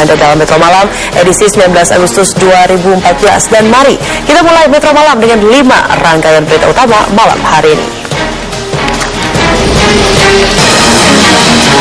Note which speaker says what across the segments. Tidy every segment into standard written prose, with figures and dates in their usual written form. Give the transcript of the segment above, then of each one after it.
Speaker 1: Anda dalam Metro Malam edisi 19 Agustus 2014. Dan mari kita mulai Metro Malam dengan 5 rangkaian berita utama malam hari ini.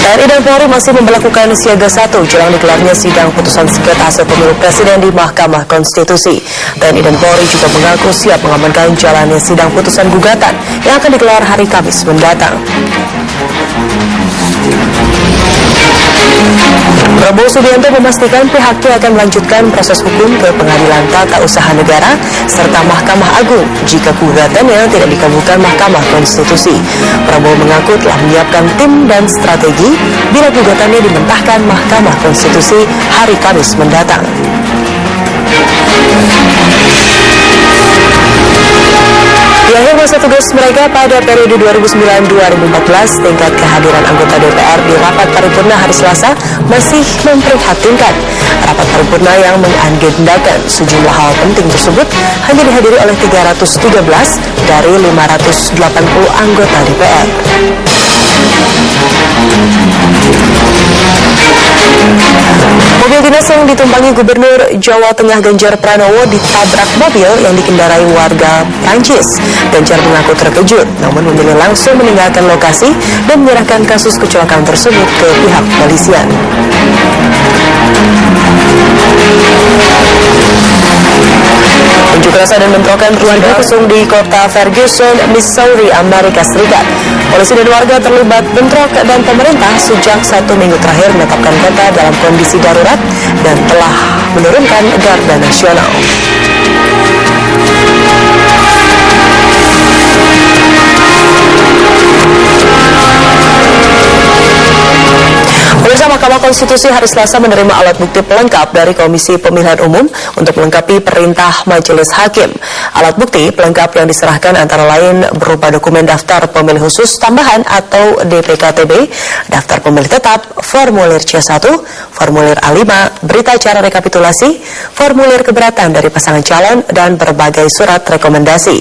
Speaker 1: TNI dan Polri masih memberlakukan siaga 1 jelang digelarnya sidang putusan sengketa hasil pemilu presiden di Mahkamah Konstitusi. TNI dan Polri juga mengaku siap mengamankan jalannya sidang putusan gugatan yang akan digelar hari Kamis mendatang. Prabowo Subianto memastikan pihaknya akan melanjutkan proses hukum ke Pengadilan Tata Usaha Negara serta Mahkamah Agung jika gugatannya tidak dikabulkan Mahkamah Konstitusi. Prabowo mengaku telah menyiapkan tim dan strategi bila gugatannya dimentahkan Mahkamah Konstitusi hari Kamis mendatang. Di akhir masa tugas mereka pada periode 2009-2014, tingkat kehadiran anggota DPR di rapat paripurna hari Selasa masih memprihatinkan. Rapat paripurna yang mengagendakan sejumlah hal penting tersebut hanya dihadiri oleh 313 dari 580 anggota DPR. Mobil dinas yang ditumpangi Gubernur Jawa Tengah Ganjar Pranowo ditabrak mobil yang dikendarai warga Prancis. Ganjar mengaku terkejut, namun memilih langsung meninggalkan lokasi dan menyerahkan kasus kecelakaan tersebut ke pihak kepolisian. Unjuk rasa dan bentrokan berlangsung di kota Ferguson, Missouri, Amerika Serikat. Polisi dan warga terlibat bentrok dan pemerintah sejak 1 minggu terakhir menetapkan kota dalam kondisi darurat dan telah menurunkan garda nasional. Pemirsa, Mahkamah Konstitusi hari Selasa menerima alat bukti pelengkap dari Komisi Pemilihan Umum untuk melengkapi perintah Majelis Hakim. Alat bukti pelengkap yang diserahkan antara lain berupa dokumen daftar pemilih khusus tambahan atau DPKTB, daftar pemilih tetap, formulir C1, formulir A5, berita acara rekapitulasi, formulir keberatan dari pasangan calon, dan berbagai surat rekomendasi.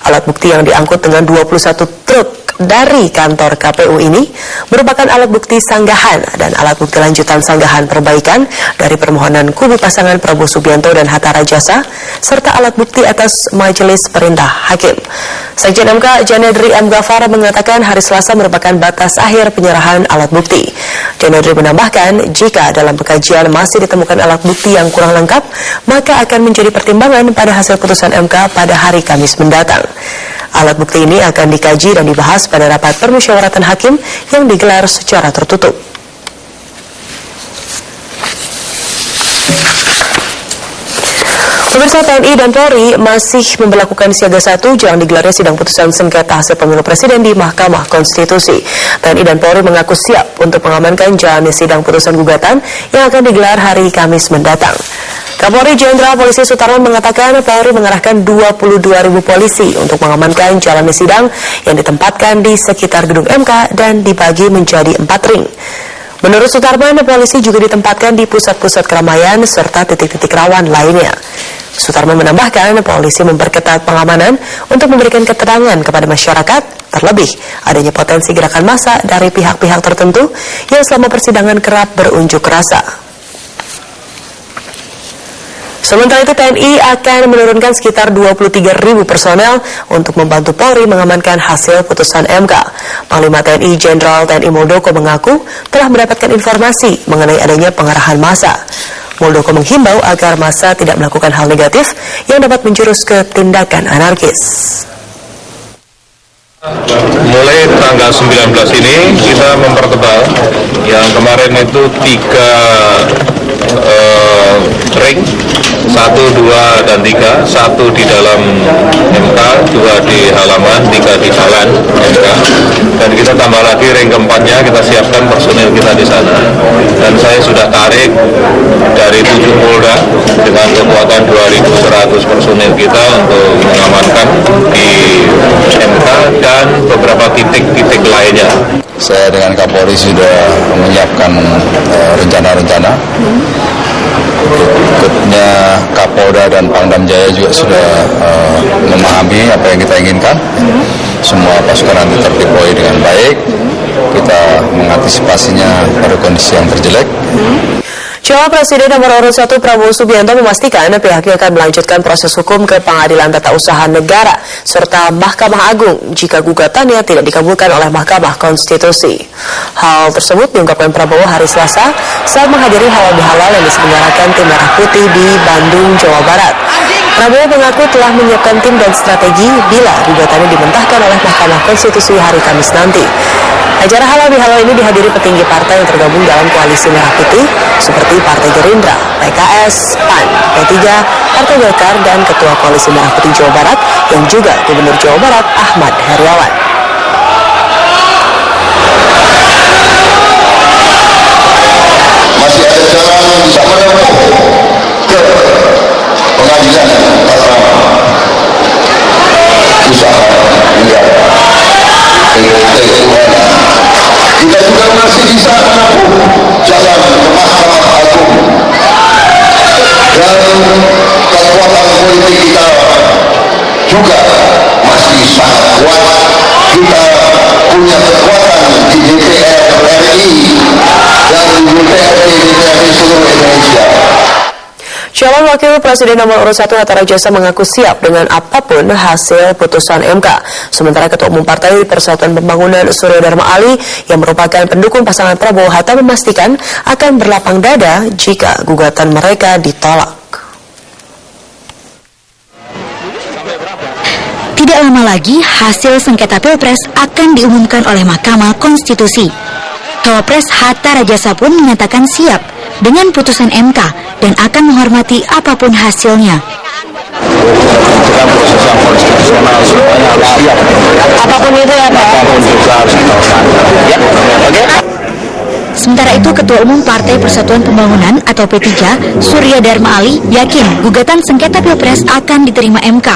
Speaker 1: Alat bukti yang diangkut dengan 21 truk dari kantor KPU ini merupakan alat bukti sanggahan dan alat bukti lanjutan sanggahan perbaikan dari permohonan kubu pasangan Prabowo Subianto dan Hatta Rajasa serta alat bukti atas Majelis Perintah Hakim. Sekjen MK Janedri M. Gafar mengatakan hari Selasa merupakan batas akhir penyerahan alat bukti. Janedri menambahkan jika dalam pekajian masih ditemukan alat bukti yang kurang lengkap, maka akan menjadi pertimbangan pada hasil putusan MK pada hari Kamis mendatang. Alat bukti ini akan dikaji dan dibahas pada rapat permusyawaratan hakim yang digelar secara tertutup. Pemirsa, TNI dan Polri masih memberlakukan siaga 1 jelang digelarnya sidang putusan sengketa hasil pemilu presiden di Mahkamah Konstitusi. TNI dan Polri mengaku siap untuk mengamankan jalannya sidang putusan gugatan yang akan digelar hari Kamis mendatang. Kapolri Jenderal Polisi Sutarman mengatakan Polri mengerahkan 22.000 polisi untuk mengamankan jalannya sidang yang ditempatkan di sekitar gedung MK dan dibagi menjadi 4 ring. Menurut Sutarman, polisi juga ditempatkan di pusat-pusat keramaian serta titik-titik rawan lainnya. Sutarman menambahkan polisi memperketat pengamanan untuk memberikan keterangan kepada masyarakat, terlebih adanya potensi gerakan massa dari pihak-pihak tertentu yang selama persidangan kerap berunjuk rasa. Sementara itu TNI akan menurunkan sekitar 23.000 personel untuk membantu Polri mengamankan hasil putusan MK. Panglima TNI Jenderal TNI Muldoko mengaku telah mendapatkan informasi mengenai adanya pengerahan massa. Muldoko menghimbau agar massa tidak melakukan hal negatif yang dapat menjurus ke tindakan anarkis.
Speaker 2: Mulai tanggal 19 ini kita mempertebal yang kemarin itu 3 ring, 1, 2, dan 3, 1 di dalam MK, 2 di halaman, 3 di jalan MK, dan kita tambah lagi ring keempatnya, kita siapkan personil kita di sana, dan saya sudah tarik dari 7 Polda dengan kekuatan 2.100 personil kita untuk mengamankan di MK dan beberapa titik-titik lainnya.
Speaker 3: Saya dengan Kapolri sudah menyiapkan rencana-rencana. Berikutnya Kapolda dan Pangdam Jaya juga sudah memahami apa yang kita inginkan. Semua pasukan nanti terdeploy dengan baik. Kita mengantisipasinya pada kondisi yang terjelek.
Speaker 1: Calon Presiden nomor urut 1 Prabowo Subianto memastikan pihaknya akan melanjutkan proses hukum ke Pengadilan Tata Usaha Negara serta Mahkamah Agung jika gugatannya tidak dikabulkan oleh Mahkamah Konstitusi. Hal tersebut diungkapkan Prabowo hari Selasa saat menghadiri halal bihalal yang diselenggarakan Tim Merah Putih di Bandung, Jawa Barat. Prabowo mengaku telah menyiapkan tim dan strategi bila gugatannya dimentahkan oleh Mahkamah Konstitusi hari Kamis nanti. Acara halal bihalal ini dihadiri petinggi partai yang tergabung dalam koalisi Merah Putih seperti Partai Gerindra, PKS, PAN, P3, Partai Golkar, dan Ketua Koalisi Merah Putih Jawa Barat yang juga Gubernur Jawa Barat Ahmad Heriawan.
Speaker 4: Masih ada jalan yang bisa menempuh ke Pengadilan Tata Usaha Negara. Kita juga masih bisa menempuh jalan ke Mahkamah Agung, dan kekuatan politik kita juga masih sangat kuat. Kita punya kekuatan di DPR RI dan di DPRD seluruh Indonesia.
Speaker 1: Calon Wakil Presiden nomor urut 1 Hatta Rajasa mengaku siap dengan apapun hasil putusan MK. Sementara Ketua Umum Partai Persatuan Pembangunan Surya Dharma Ali yang merupakan pendukung pasangan Prabowo Hatta memastikan akan berlapang dada jika gugatan mereka ditolak.
Speaker 5: Tidak lama lagi hasil sengketa Pilpres akan diumumkan oleh Mahkamah Konstitusi. Cawapres Hatta Rajasa pun menyatakan siap dengan putusan MK dan akan menghormati apapun hasilnya.
Speaker 3: Kita proses yang konstitusional semuanya harus siap.
Speaker 1: Apapun itu ya Pak?
Speaker 3: Apapun juga harus kita hormati. Ya, oke.
Speaker 5: Sementara itu, Ketua Umum Partai Persatuan Pembangunan atau P3, Surya Dharma Ali, yakin gugatan sengketa Pilpres akan diterima MK.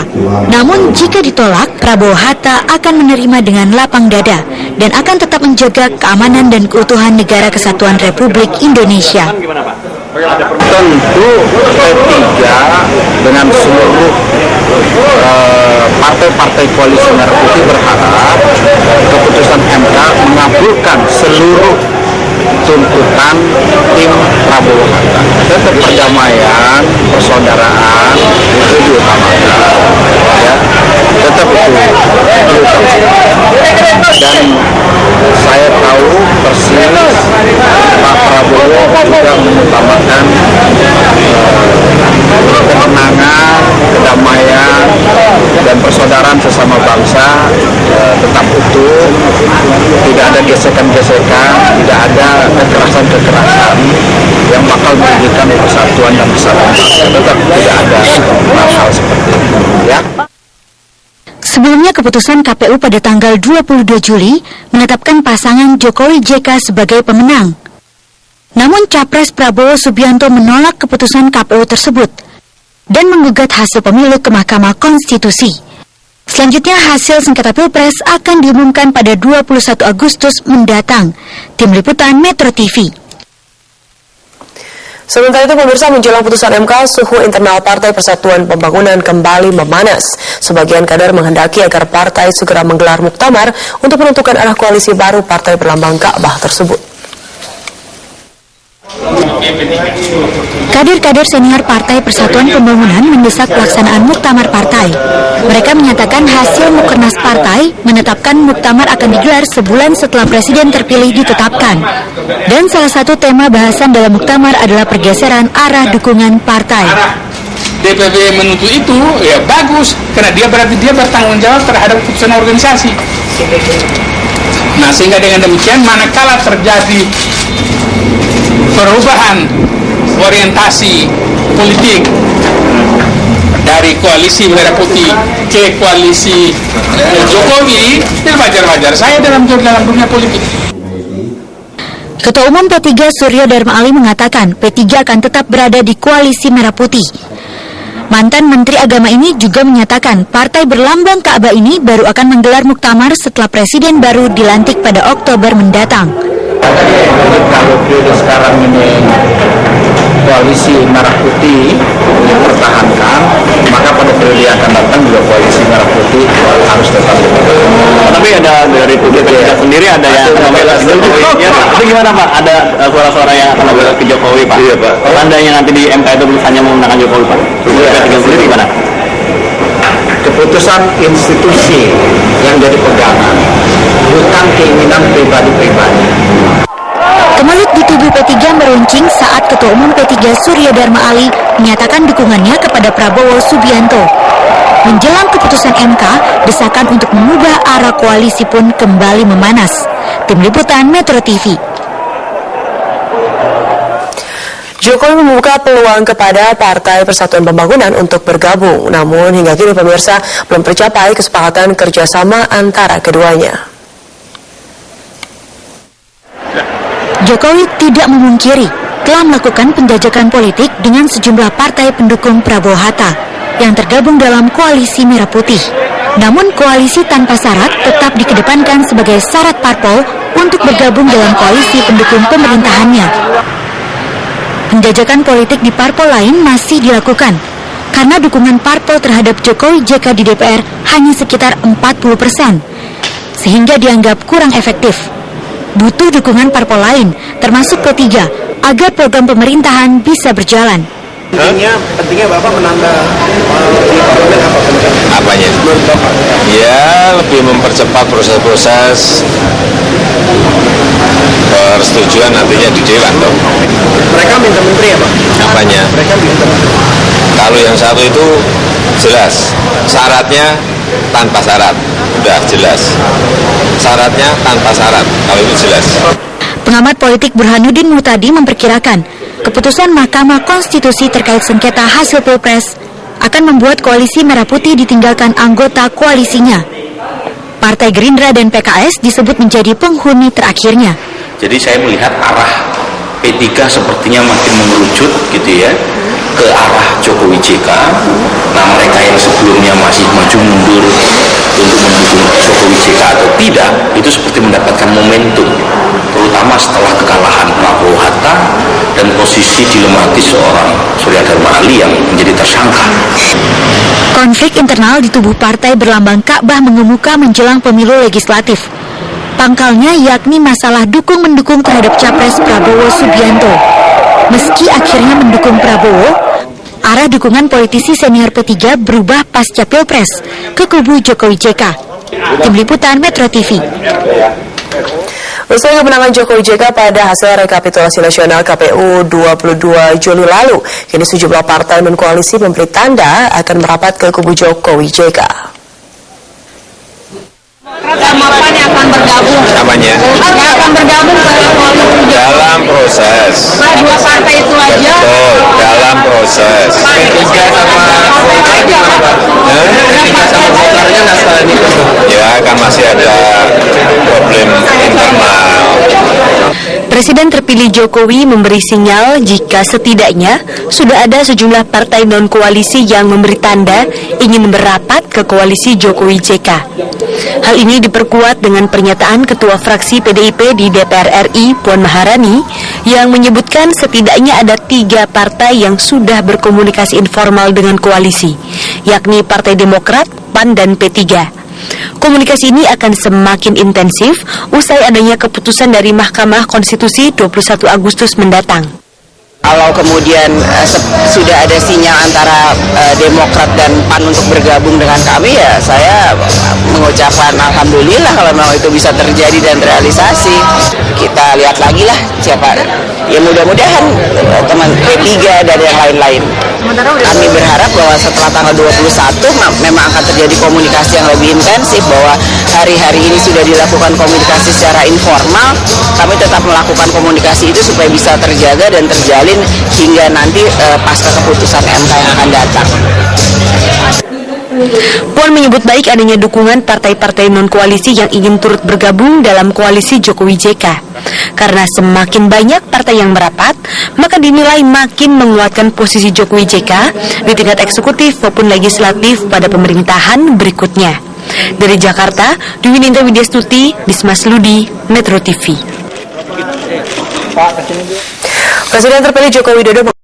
Speaker 5: Namun jika ditolak, Prabowo Hatta akan menerima dengan lapang dada dan akan tetap menjaga keamanan dan keutuhan Negara Kesatuan Republik Indonesia.
Speaker 3: Tentu P3 dengan seluruh partai-partai koalisi Merah Putih berharap keputusan MK mengabulkan seluruh tuntutan tim Prabowo Hatta. Tetap perdamaian, persaudaraan itu diutamakan, ya. Tetap itu diutamakan. Dan saya tahu persis Pak Prabowo juga mengutamakan kemenangan, kedamaian, dan persaudaraan sesama bangsa tetap utuh, tidak ada gesekan-gesekan, tidak ada kekerasan-kekerasan yang bakal merugikan persatuan dan kesatuan bangsa. Tetap tidak ada hal seperti itu, ya.
Speaker 5: Sebelumnya keputusan KPU pada tanggal 22 Juli menetapkan pasangan Jokowi JK sebagai pemenang. Namun Capres Prabowo Subianto menolak keputusan KPU tersebut dan menggugat hasil pemilu ke Mahkamah Konstitusi. Selanjutnya hasil sengketa Pilpres akan diumumkan pada 21 Agustus mendatang. Tim Liputan Metro TV.
Speaker 1: Sementara itu pemirsa, menjelang putusan MK, suhu internal Partai Persatuan Pembangunan kembali memanas. Sebagian kader menghendaki agar partai segera menggelar muktamar untuk menentukan arah koalisi baru partai berlambang Ka'bah tersebut.
Speaker 5: Kader-kader senior Partai Persatuan Pembangunan mendesak pelaksanaan muktamar partai. Mereka menyatakan hasil Mukernas partai menetapkan muktamar akan digelar sebulan setelah presiden terpilih ditetapkan. Dan salah satu tema bahasan dalam muktamar adalah pergeseran arah dukungan partai.
Speaker 6: DPP menuntut itu ya bagus, karena dia berarti dia bertanggung jawab terhadap keputusan organisasi. Nah, sehingga dengan demikian manakala terjadi perubahan orientasi politik dari koalisi Merah Putih ke koalisi Jokowi, itu wajar-wajar saya dalam dunia politik.
Speaker 5: Ketua Umum P3 Surya Dharma Ali mengatakan P3 akan tetap berada di koalisi Merah Putih. Mantan Menteri Agama ini juga menyatakan partai berlambang Ka'bah ini baru akan menggelar muktamar setelah presiden baru dilantik pada Oktober mendatang.
Speaker 3: Jadi kalau periode sekarang ini koalisi Merah Putih dipertahankan, maka pada periode yang akan datang juga koalisi Merah Putih harus tetap dipertahankan.
Speaker 7: Tapi ada dari publik sendiri ada yang membela Jokowi. Ya, itu gimana Pak? Ada suara-suara yang akan membela ke Jokowi Pak? Iya Pak. Tandanya nanti di MK itu hanya memenangkan Jokowi Pak. P3 sendiri gimana?
Speaker 3: Keputusan institusi yang jadi pegangan, bukan keinginan pribadi-pribadi.
Speaker 5: Kemelut di tubuh P3 meruncing saat Ketua Umum P3 Surya Dharma Ali menyatakan dukungannya kepada Prabowo Subianto. Menjelang keputusan MK, desakan untuk mengubah arah koalisi pun kembali memanas. Tim Liputan Metro TV.
Speaker 1: Jokowi membuka peluang kepada Partai Persatuan Pembangunan untuk bergabung, namun hingga kini pemirsa belum tercapai kesepakatan kerjasama antara keduanya.
Speaker 5: Jokowi tidak memungkiri telah melakukan penjajakan politik dengan sejumlah partai pendukung Prabowo Hatta yang tergabung dalam koalisi Merah Putih. Namun koalisi tanpa syarat tetap dikedepankan sebagai syarat parpol untuk bergabung dalam koalisi pendukung pemerintahannya. Penjajakan politik di parpol lain masih dilakukan karena dukungan parpol terhadap Jokowi JK di DPR hanya sekitar 40%, sehingga dianggap kurang efektif. Butuh dukungan parpol lain, termasuk P3, agar program pemerintahan bisa berjalan.
Speaker 3: Pentingnya Bapak menambah
Speaker 2: Apanya? Ya, lebih mempercepat proses-proses persetujuan nantinya di Dewan dong.
Speaker 3: Mereka minta menteri ya Pak?
Speaker 2: Apanya?
Speaker 3: Mereka minta menteri.
Speaker 2: Kalau yang satu itu jelas, syaratnya tanpa syarat, udah jelas. Syaratnya tanpa syarat, kalau itu jelas.
Speaker 5: Pengamat politik Burhanuddin Muhtadi memperkirakan keputusan Mahkamah Konstitusi terkait sengketa hasil Pilpres akan membuat koalisi Merah Putih ditinggalkan anggota koalisinya. Partai Gerindra dan PKS disebut menjadi penghuni terakhirnya.
Speaker 8: Jadi saya melihat arah P3 sepertinya makin mengerucut gitu ya ke arah Jokowi JK. Nah, mereka yang sebelumnya masih maju mundur untuk mendukung Jokowi JK atau tidak, itu seperti mendapatkan momentum, terutama setelah kekalahan Prabowo Hatta dan posisi dilematis seorang Surya Dharma Ali yang menjadi tersangka.
Speaker 5: Konflik internal di tubuh partai berlambang Ka'bah mengemuka menjelang pemilu legislatif. Pangkalnya yakni masalah dukung-mendukung terhadap Capres Prabowo Subianto. Meski akhirnya mendukung Prabowo, arah dukungan politisi senior P3 berubah pasca Pilpres ke kubu Jokowi JK. Tim Liputan Metro TV.
Speaker 1: Usai kemenangan Jokowi JK pada hasil rekapitulasi nasional KPU 22 Juli lalu, kini sejumlah partai non-koalisi memberi tanda akan merapat ke kubu Jokowi JK.
Speaker 9: Sama PAN yang akan bergabung.
Speaker 2: Apanya?
Speaker 9: Yang akan bergabung ke koalisi
Speaker 2: Dalam proses.
Speaker 9: dua partai itu aja.
Speaker 2: Betul, dalam proses. Ya, kan masih ada problem internal.
Speaker 5: Presiden terpilih Jokowi memberi sinyal jika setidaknya sudah ada sejumlah partai non-koalisi yang memberi tanda ingin merapat ke koalisi Jokowi JK. Hal ini diperkuat dengan pernyataan Ketua Fraksi PDIP di DPR RI, Puan Maharani, yang menyebutkan setidaknya ada 3 partai yang sudah berkomunikasi informal dengan koalisi, yakni Partai Demokrat, PAN, dan P3. Komunikasi ini akan semakin intensif usai adanya keputusan dari Mahkamah Konstitusi 21 Agustus mendatang.
Speaker 10: Kalau kemudian sudah ada sinyal antara Demokrat dan PAN untuk bergabung dengan kami, ya saya mengucapkan alhamdulillah kalau memang itu bisa terjadi dan realisasi. Kita lihat lagi lah siapa. Ya mudah-mudahan teman P3 dan yang lain-lain. Kami berharap bahwa setelah tanggal 21 memang akan terjadi komunikasi yang lebih intensif, bahwa hari-hari ini sudah dilakukan komunikasi secara informal. Kami tetap melakukan komunikasi itu supaya bisa terjaga dan terjalin hingga nanti pasca keputusan MK yang akan datang.
Speaker 5: Puan menyebut baik adanya dukungan partai-partai non-koalisi yang ingin turut bergabung dalam koalisi Jokowi JK. Karena semakin banyak partai yang merapat, maka dinilai makin menguatkan posisi Jokowi JK di tingkat eksekutif maupun legislatif pada pemerintahan berikutnya. Dari Jakarta, Dwi Ninta Widyastuti, Dismas Ludi, Metro TV.
Speaker 1: Presiden terpilih Joko Widodo